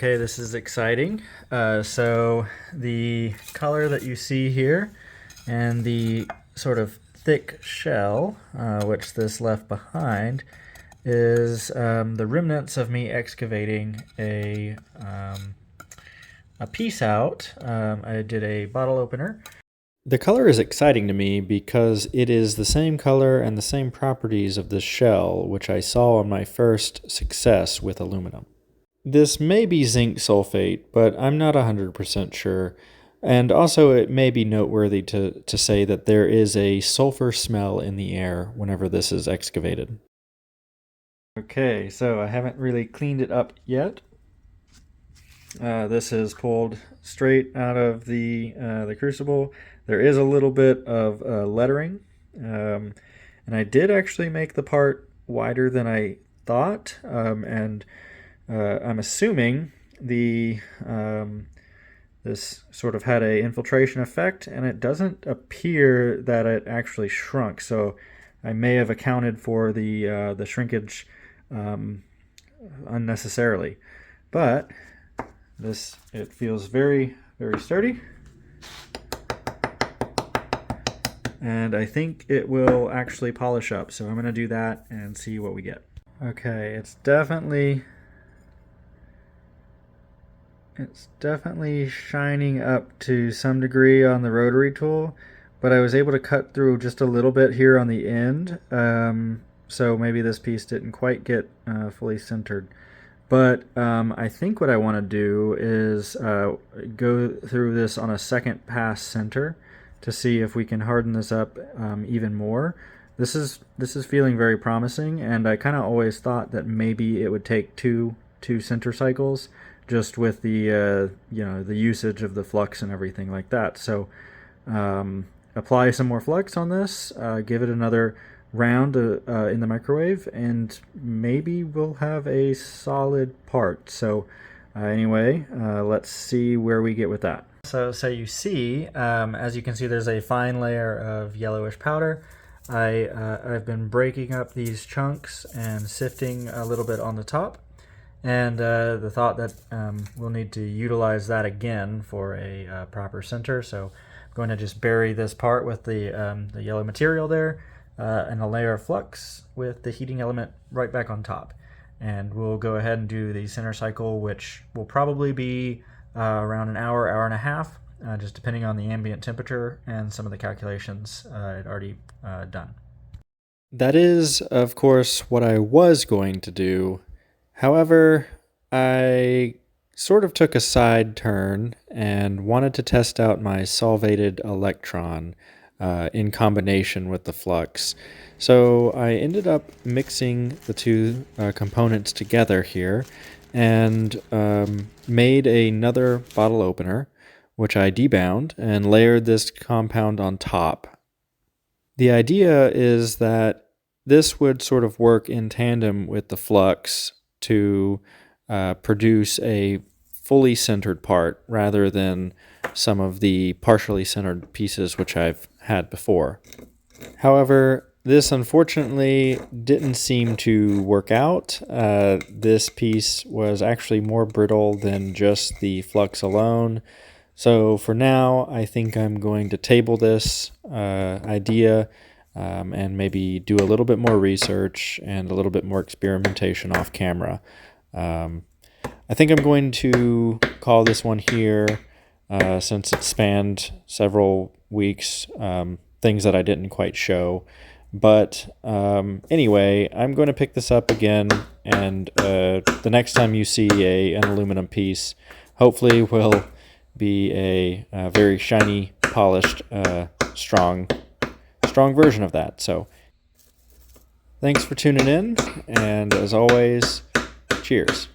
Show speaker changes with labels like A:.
A: Okay, this is exciting. So the color that you see here and the sort of thick shell, which this left behind, is the remnants of me excavating a piece out. I did a bottle opener. The color is exciting to me because it is the same color and the same properties of the shell, which I saw on my first success with aluminum. This may be zinc sulfate, but I'm not 100% sure. And also it may be noteworthy to say that there is a sulfur smell in the air whenever this is excavated. Okay, so I haven't really cleaned it up yet. This is pulled straight out of the crucible. There is a little bit of lettering, and I did actually make the part wider than I thought, and I'm assuming this sort of had a infiltration effect, and it doesn't appear that it actually shrunk. So I may have accounted for the shrinkage unnecessarily, but it feels very, very sturdy, and I think it will actually polish up. So I'm going to do that and see what we get. Okay, it's definitely shining up to some degree on the rotary tool, but I was able to cut through just a little bit here on the end, so maybe this piece didn't quite get fully centered. But I think what I want to do is go through this on a second pass center to see if we can harden this up even more. This is feeling very promising, and I kind of always thought that maybe it would take two center cycles, just with the the usage of the flux and everything like that. So apply some more flux on this, give it another round in the microwave, and maybe we'll have a solid part. So anyway, let's see where we get with that. So you see, as you can see, there's a fine layer of yellowish powder. I've been breaking up these chunks and sifting a little bit on the top. And the thought that we'll need to utilize that again for a proper center. So I'm going to just bury this part with the yellow material there and a layer of flux with the heating element right back on top. And we'll go ahead and do the center cycle, which will probably be around an hour, hour and a half, just depending on the ambient temperature and some of the calculations I'd already done. That is, of course, what I was going to do. However, I sort of took a side turn and wanted to test out my solvated electron in combination with the flux. So I ended up mixing the two components together here and made another bottle opener, which I debound and layered this compound on top. The idea is that this would sort of work in tandem with the flux to produce a fully centered part rather than some of the partially centered pieces which I've had before. However, this unfortunately didn't seem to work out. This piece was actually more brittle than just the flux alone. So for now, I think I'm going to table this idea and maybe do a little bit more research and a little bit more experimentation off camera. I think I'm going to call this one here since it spanned several weeks, things that I didn't quite show. But anyway, I'm going to pick this up again, and the next time you see an aluminum piece, hopefully will be a very shiny, polished, strong version of that. So thanks for tuning in, and as always, cheers.